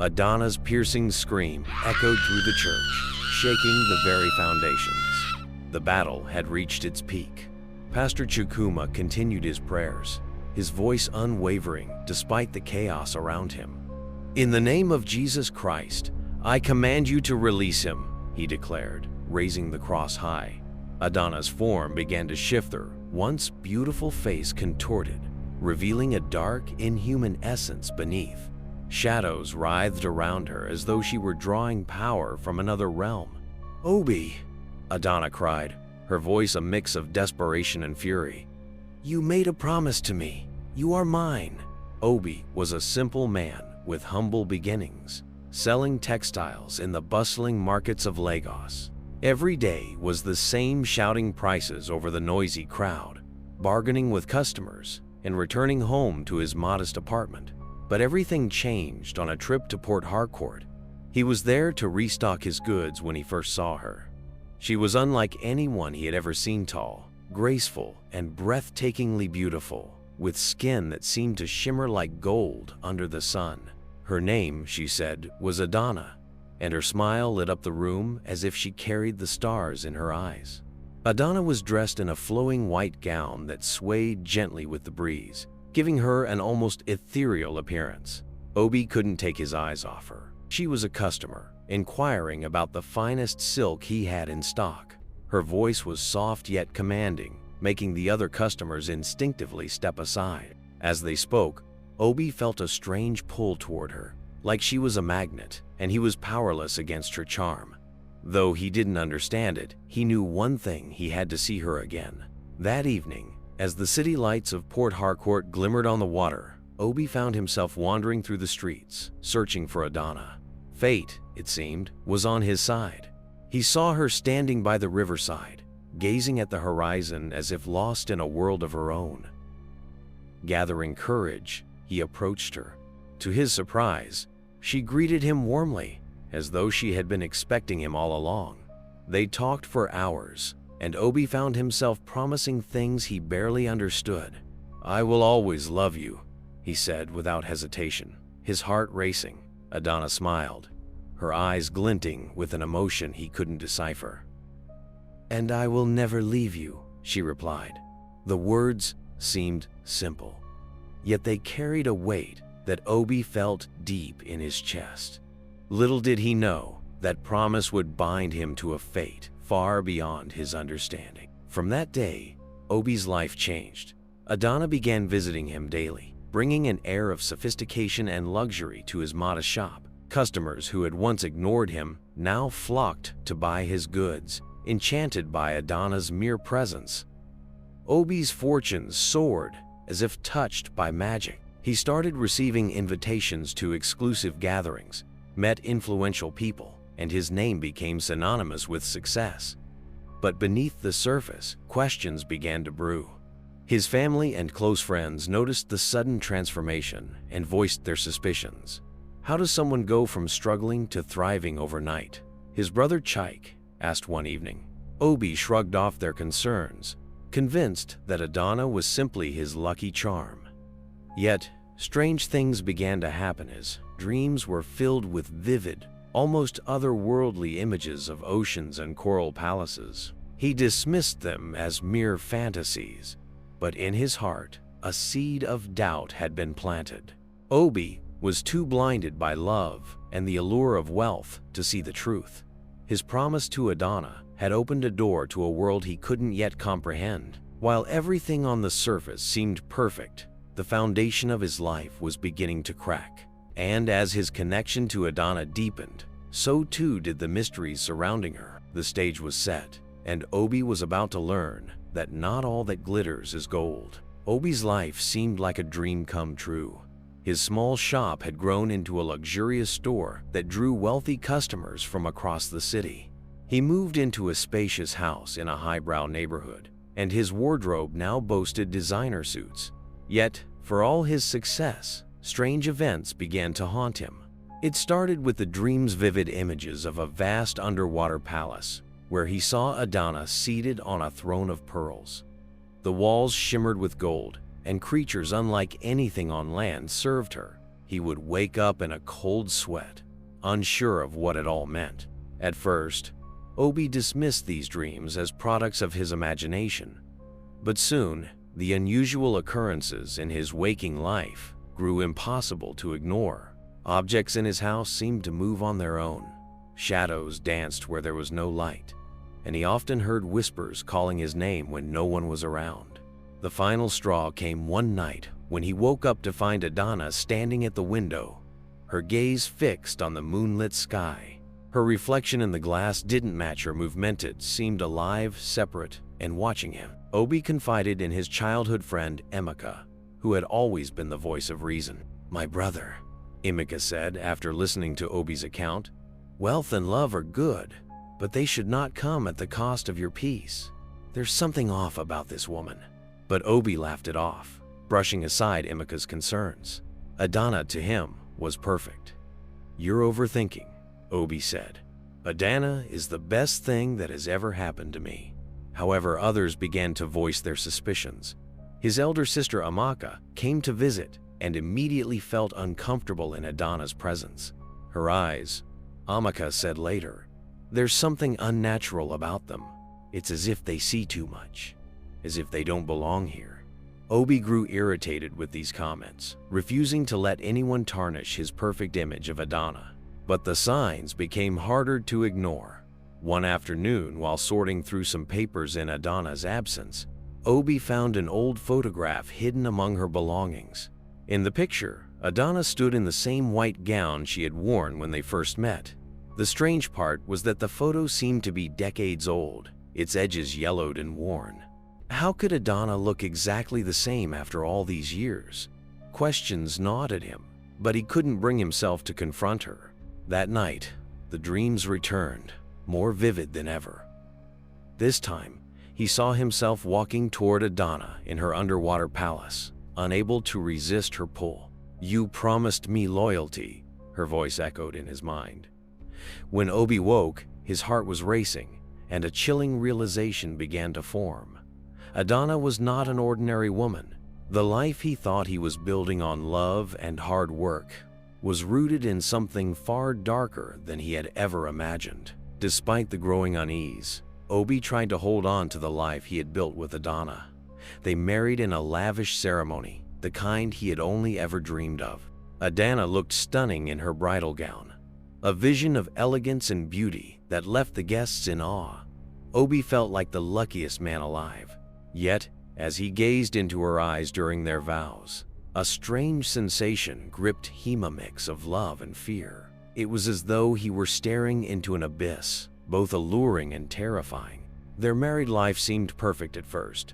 Adana's piercing scream echoed through the church, shaking the very foundations. The battle had reached its peak. Pastor Chukuma continued his prayers, his voice unwavering despite the chaos around him. "In the name of Jesus Christ, I command you to release him," he declared, raising the cross high. Adana's form began to shift, her once beautiful face contorted, revealing a dark, inhuman essence beneath. Shadows writhed around her as though she were drawing power from another realm. "Obi," Adana cried, her voice a mix of desperation and fury. "You made a promise to me. You are mine." Obi was a simple man with humble beginnings, selling textiles in the bustling markets of Lagos. Every day was the same, shouting prices over the noisy crowd, bargaining with customers, and returning home to his modest apartment. But everything changed on a trip to Port Harcourt. He was there to restock his goods when he first saw her. She was unlike anyone he had ever seen, tall, graceful, and breathtakingly beautiful, with skin that seemed to shimmer like gold under the sun. Her name, she said, was Adana, and her smile lit up the room as if she carried the stars in her eyes. Adana was dressed in a flowing white gown that swayed gently with the breeze, giving her an almost ethereal appearance. Obi couldn't take his eyes off her. She was a customer, inquiring about the finest silk he had in stock. Her voice was soft yet commanding, making the other customers instinctively step aside. As they spoke, Obi felt a strange pull toward her, like she was a magnet, and he was powerless against her charm. Though he didn't understand it, he knew one thing: he had to see her again. That evening, as the city lights of Port Harcourt glimmered on the water, Obi found himself wandering through the streets, searching for Adana. Fate, it seemed, was on his side. He saw her standing by the riverside, gazing at the horizon as if lost in a world of her own. Gathering courage, he approached her. To his surprise, she greeted him warmly, as though she had been expecting him all along. They talked for hours, and Obi found himself promising things he barely understood. "I will always love you," he said without hesitation, his heart racing. Adana smiled, her eyes glinting with an emotion he couldn't decipher. "And I will never leave you," she replied. The words seemed simple, yet they carried a weight that Obi felt deep in his chest. Little did he know that promise would bind him to a fate far beyond his understanding. From that day, Obi's life changed. Adana began visiting him daily, bringing an air of sophistication and luxury to his modest shop. Customers who had once ignored him now flocked to buy his goods, enchanted by Adana's mere presence. Obi's fortunes soared as if touched by magic. He started receiving invitations to exclusive gatherings, met influential people, and his name became synonymous with success. But beneath the surface, questions began to brew. His family and close friends noticed the sudden transformation and voiced their suspicions. How does someone go from struggling to thriving overnight? His brother Chaik asked one evening. Obi shrugged off their concerns, convinced that Adana was simply his lucky charm. Yet, strange things began to happen as dreams were filled with vivid, almost otherworldly images of oceans and coral palaces. He dismissed them as mere fantasies, but in his heart, a seed of doubt had been planted. Obi was too blinded by love and the allure of wealth to see the truth. His promise to Adana had opened a door to a world he couldn't yet comprehend. While everything on the surface seemed perfect, the foundation of his life was beginning to crack. And as his connection to Adana deepened, so too did the mysteries surrounding her. The stage was set, and Obi was about to learn that not all that glitters is gold. Obi's life seemed like a dream come true. His small shop had grown into a luxurious store that drew wealthy customers from across the city. He moved into a spacious house in a highbrow neighborhood, and his wardrobe now boasted designer suits. Yet, for all his success, strange events began to haunt him. It started with the dream's vivid images of a vast underwater palace, where he saw Adana seated on a throne of pearls. The walls shimmered with gold, and creatures unlike anything on land served her. he would wake up in a cold sweat, unsure of what it all meant. At first, Obi dismissed these dreams as products of his imagination, but soon, the unusual occurrences in his waking life grew impossible to ignore. Objects in his house seemed to move on their own. Shadows danced where there was no light, and he often heard whispers calling his name when no one was around. The final straw came one night when he woke up to find Adana standing at the window, her gaze fixed on the moonlit sky. Her reflection in the glass didn't match her movement. It seemed alive, separate, and watching him. Obi confided in his childhood friend Emeka, who had always been the voice of reason. "My brother," Emeka said after listening to Obi's account, "wealth and love are good, but they should not come at the cost of your peace. There's something off about this woman." But Obi laughed it off, brushing aside Emeka's concerns. Adana, to him, was perfect. "You're overthinking," Obi said. "Adana is the best thing that has ever happened to me." However, others began to voice their suspicions. His elder sister Amaka came to visit and immediately felt uncomfortable in Adana's presence. Her eyes, Amaka said later, "There's something unnatural about them. It's as if they see too much, as if they don't belong here." Obi grew irritated with these comments, refusing to let anyone tarnish his perfect image of Adana. But the signs became harder to ignore. One afternoon, while sorting through some papers in Adana's absence, Obi found an old photograph hidden among her belongings. In the picture, Adana stood in the same white gown she had worn when they first met. The strange part was that the photo seemed to be decades old, its edges yellowed and worn. How could Adana look exactly the same after all these years? Questions gnawed at him, but he couldn't bring himself to confront her. That night, the dreams returned, more vivid than ever. This time, he saw himself walking toward Adana in her underwater palace, unable to resist her pull. "You promised me loyalty," her voice echoed in his mind. When Obi woke, his heart was racing, and a chilling realization began to form. Adana was not an ordinary woman. The life he thought he was building on love and hard work was rooted in something far darker than he had ever imagined. Despite the growing unease, Obi tried to hold on to the life he had built with Adana. They married in a lavish ceremony, the kind he had only ever dreamed of. Adana looked stunning in her bridal gown, a vision of elegance and beauty that left the guests in awe. Obi felt like the luckiest man alive. Yet, as he gazed into her eyes during their vows, a strange sensation gripped him, a mix of love and fear. It was as though he were staring into an abyss, both alluring and terrifying. Their married life seemed perfect at first.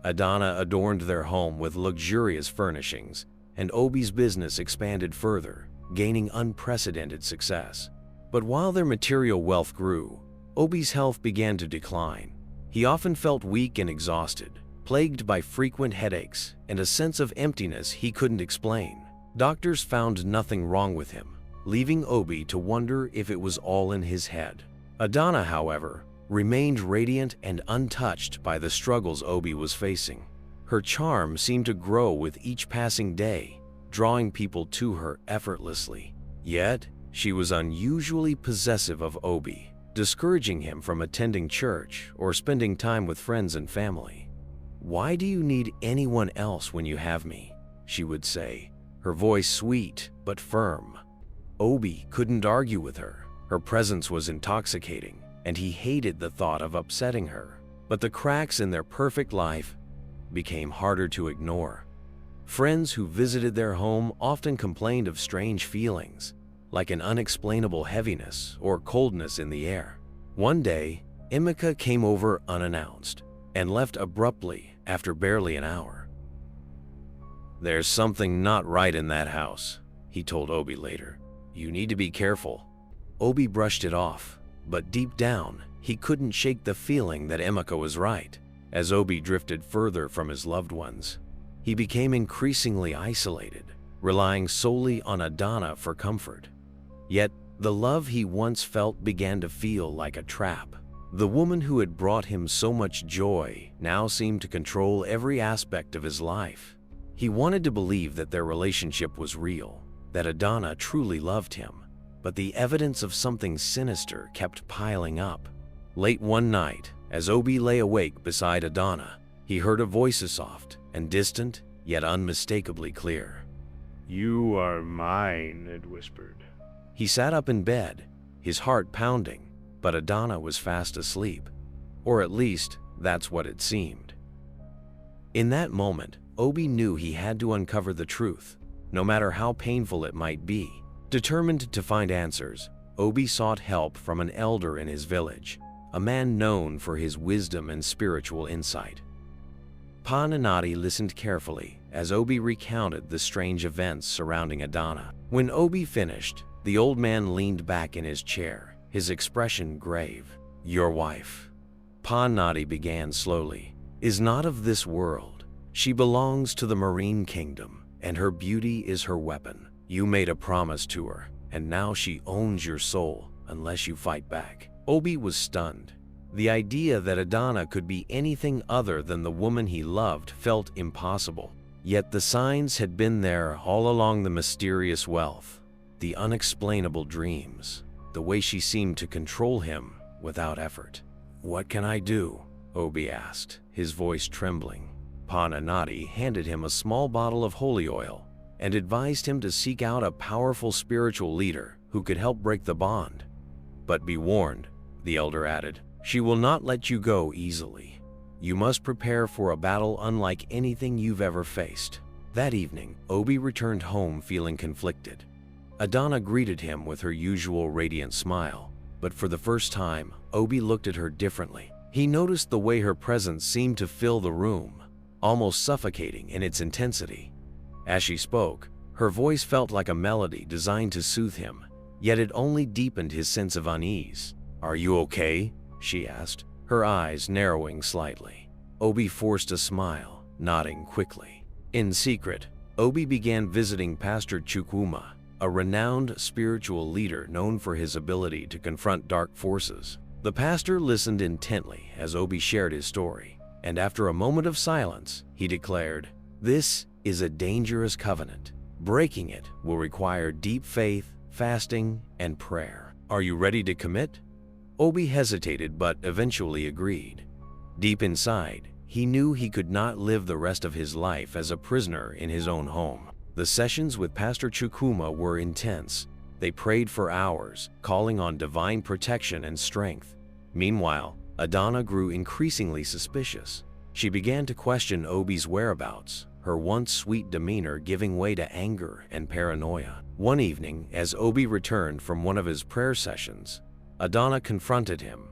Adana adorned their home with luxurious furnishings, and Obi's business expanded further, gaining unprecedented success. But while their material wealth grew, Obi's health began to decline. He often felt weak and exhausted, plagued by frequent headaches and a sense of emptiness he couldn't explain. Doctors found nothing wrong with him, leaving Obi to wonder if it was all in his head. Adana, however, remained radiant and untouched by the struggles Obi was facing. Her charm seemed to grow with each passing day, drawing people to her effortlessly. Yet, she was unusually possessive of Obi, discouraging him from attending church or spending time with friends and family. "Why do you need anyone else when you have me?" she would say, her voice sweet but firm. Obi couldn't argue with her. Her presence was intoxicating, and he hated the thought of upsetting her. But the cracks in their perfect life became harder to ignore. Friends who visited their home often complained of strange feelings, like an unexplainable heaviness or coldness in the air. One day, Emeka came over unannounced and left abruptly after barely an hour. "There's something not right in that house," he told Obi later. "You need to be careful." Obi brushed it off, but deep down, he couldn't shake the feeling that Emeka was right. As Obi drifted further from his loved ones, he became increasingly isolated, relying solely on Adana for comfort. Yet, the love he once felt began to feel like a trap. The woman who had brought him so much joy now seemed to control every aspect of his life. He wanted to believe that their relationship was real, that Adana truly loved him, but the evidence of something sinister kept piling up. Late one night, as Obi lay awake beside Adana, he heard a voice soft and distant, yet unmistakably clear. "You are mine," it whispered. He sat up in bed, his heart pounding, but Adana was fast asleep. Or at least, that's what it seemed. In that moment, Obi knew he had to uncover the truth, no matter how painful it might be. Determined to find answers, Obi sought help from an elder in his village, a man known for his wisdom and spiritual insight. Pa Nanati listened carefully as Obi recounted the strange events surrounding Adana. When Obi finished, the old man leaned back in his chair, his expression grave. "Your wife," Pa Nanati began slowly, "is not of this world. She belongs to the marine kingdom, and her beauty is her weapon. You made a promise to her, and now she owns your soul unless you fight back." Obi was stunned. The idea that Adana could be anything other than the woman he loved felt impossible. Yet the signs had been there all along: the mysterious wealth, the unexplainable dreams, the way she seemed to control him without effort. "What can I do?" Obi asked, his voice trembling. Pa Nanati handed him a small bottle of holy oil and advised him to seek out a powerful spiritual leader who could help break the bond. "But be warned," the elder added, "she will not let you go easily. You must prepare for a battle unlike anything you've ever faced." That evening, Obi returned home feeling conflicted. Adana greeted him with her usual radiant smile, but for the first time, Obi looked at her differently. He noticed the way her presence seemed to fill the room, almost suffocating in its intensity. As she spoke, her voice felt like a melody designed to soothe him, yet it only deepened his sense of unease. "Are you okay?" she asked, her eyes narrowing slightly. Obi forced a smile, nodding quickly. In secret, Obi began visiting Pastor Chukwuma, a renowned spiritual leader known for his ability to confront dark forces. The pastor listened intently as Obi shared his story, and after a moment of silence, he declared, "This is a dangerous covenant. Breaking it will require deep faith, fasting, and prayer. Are you ready to commit?" Obi hesitated but eventually agreed. Deep inside, he knew he could not live the rest of his life as a prisoner in his own home. The sessions with Pastor Chukwuma were intense. They prayed for hours, calling on divine protection and strength. Meanwhile, Adana grew increasingly suspicious. She began to question Obi's whereabouts, her once sweet demeanor giving way to anger and paranoia. One evening, as Obi returned from one of his prayer sessions, Adana confronted him.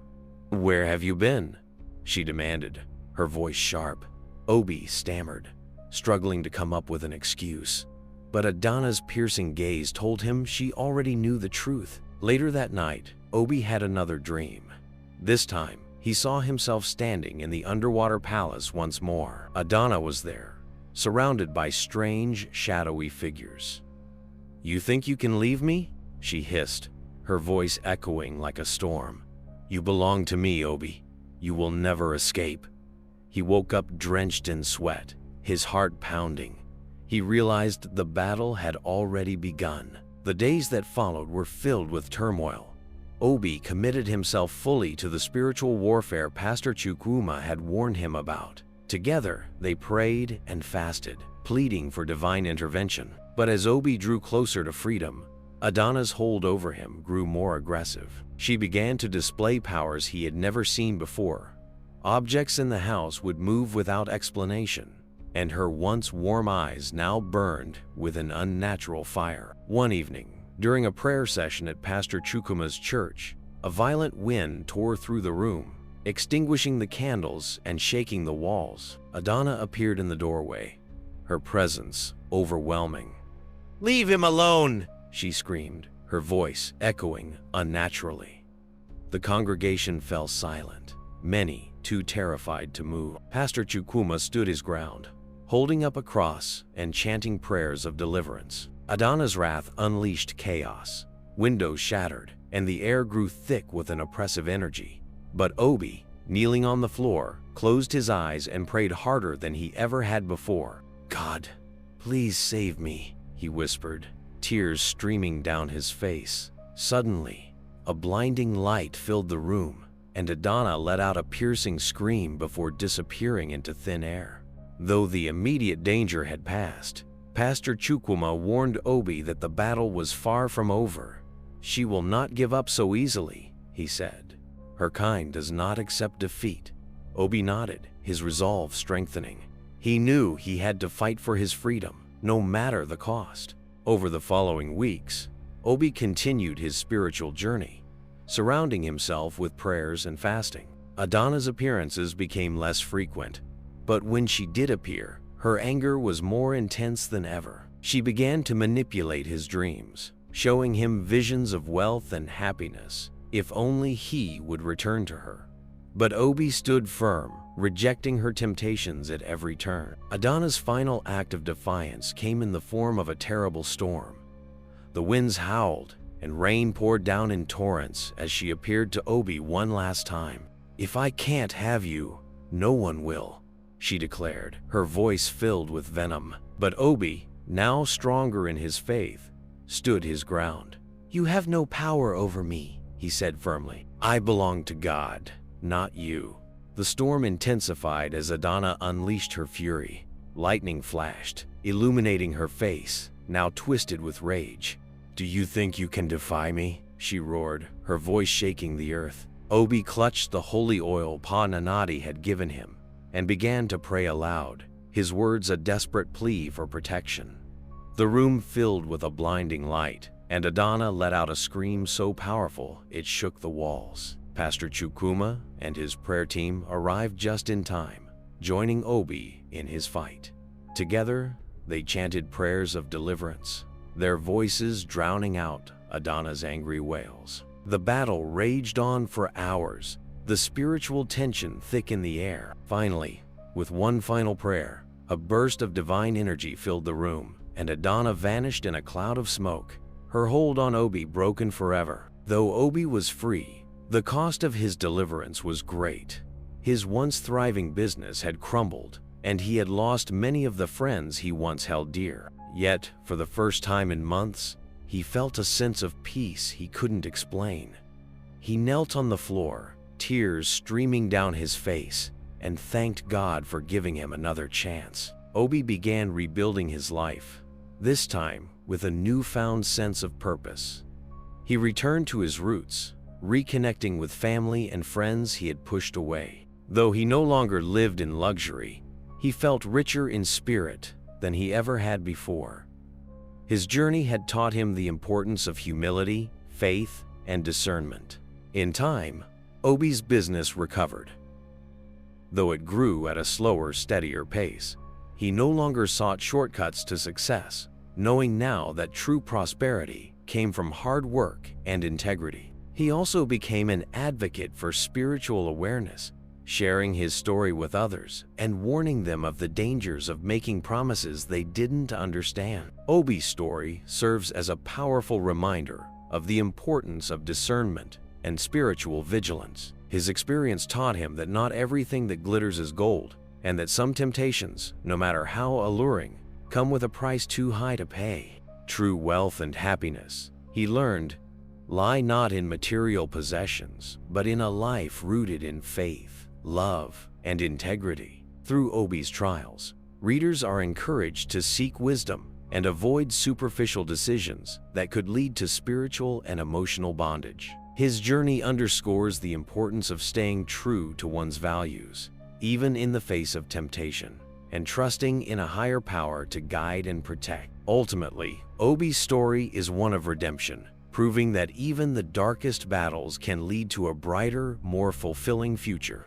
"Where have you been?" she demanded, her voice sharp. Obi stammered, struggling to come up with an excuse. But Adana's piercing gaze told him she already knew the truth. Later that night, Obi had another dream. This time, he saw himself standing in the underwater palace once more. Adana was there, surrounded by strange, shadowy figures. "You think you can leave me?" she hissed, her voice echoing like a storm. "You belong to me, Obi. You will never escape." He woke up drenched in sweat, his heart pounding. He realized the battle had already begun. The days that followed were filled with turmoil. Obi committed himself fully to the spiritual warfare Pastor Chukwuma had warned him about. Together, they prayed and fasted, pleading for divine intervention. But as Obi drew closer to freedom, Adana's hold over him grew more aggressive. She began to display powers he had never seen before. Objects in the house would move without explanation, and her once warm eyes now burned with an unnatural fire. One evening, during a prayer session at Pastor Chukwuma's church, a violent wind tore through the room, extinguishing the candles and shaking the walls. Adana appeared in the doorway, her presence overwhelming. "Leave him alone!" she screamed, her voice echoing unnaturally. The congregation fell silent, many too terrified to move. Pastor Chukwuma stood his ground, holding up a cross and chanting prayers of deliverance. Adana's wrath unleashed chaos. Windows shattered, and the air grew thick with an oppressive energy. But Obi, kneeling on the floor, closed his eyes and prayed harder than he ever had before. "God, please save me," he whispered, tears streaming down his face. Suddenly, a blinding light filled the room, and Adana let out a piercing scream before disappearing into thin air. Though the immediate danger had passed, Pastor Chukwuma warned Obi that the battle was far from over. "She will not give up so easily," he said. "Her kind does not accept defeat." Obi nodded, his resolve strengthening. He knew he had to fight for his freedom, no matter the cost. Over the following weeks, Obi continued his spiritual journey, surrounding himself with prayers and fasting. Adana's appearances became less frequent, but when she did appear, her anger was more intense than ever. She began to manipulate his dreams, showing him visions of wealth and happiness, if only he would return to her. But Obi stood firm, rejecting her temptations at every turn. Adana's final act of defiance came in the form of a terrible storm. The winds howled, and rain poured down in torrents as she appeared to Obi one last time. "If I can't have you, no one will," she declared, her voice filled with venom. But Obi, now stronger in his faith, stood his ground. "You have no power over me," he said firmly. "I belong to God, not you." The storm intensified as Adana unleashed her fury. Lightning flashed, illuminating her face, now twisted with rage. "Do you think you can defy me?" she roared, her voice shaking the earth. Obi clutched the holy oil Pa Nanadi had given him and began to pray aloud, his words a desperate plea for protection. The room filled with a blinding light, and Adana let out a scream so powerful it shook the walls. Pastor Chukwuma and his prayer team arrived just in time, joining Obi in his fight. Together, they chanted prayers of deliverance, their voices drowning out Adana's angry wails. The battle raged on for hours, the spiritual tension thick in the air. Finally, with one final prayer, a burst of divine energy filled the room, and Adana vanished in a cloud of smoke, her hold on Obi broken forever. Though Obi was free, the cost of his deliverance was great. His once thriving business had crumbled, and he had lost many of the friends he once held dear. Yet, for the first time in months, he felt a sense of peace he couldn't explain. He knelt on the floor, tears streaming down his face, and thanked God for giving him another chance. Obi began rebuilding his life, this time with a newfound sense of purpose. He returned to his roots, reconnecting with family and friends he had pushed away. Though he no longer lived in luxury, he felt richer in spirit than he ever had before. His journey had taught him the importance of humility, faith, and discernment. In time, Obi's business recovered. Though it grew at a slower, steadier pace, he no longer sought shortcuts to success, knowing now that true prosperity came from hard work and integrity. He also became an advocate for spiritual awareness, sharing his story with others and warning them of the dangers of making promises they didn't understand. Obi's story serves as a powerful reminder of the importance of discernment and spiritual vigilance. His experience taught him that not everything that glitters is gold, and that some temptations, no matter how alluring, come with a price too high to pay. True wealth and happiness, he learned, lie not in material possessions, but in a life rooted in faith, love, and integrity. Through Obi's trials, readers are encouraged to seek wisdom and avoid superficial decisions that could lead to spiritual and emotional bondage. His journey underscores the importance of staying true to one's values, even in the face of temptation, and trusting in a higher power to guide and protect. Ultimately, Obi's story is one of redemption, proving that even the darkest battles can lead to a brighter, more fulfilling future.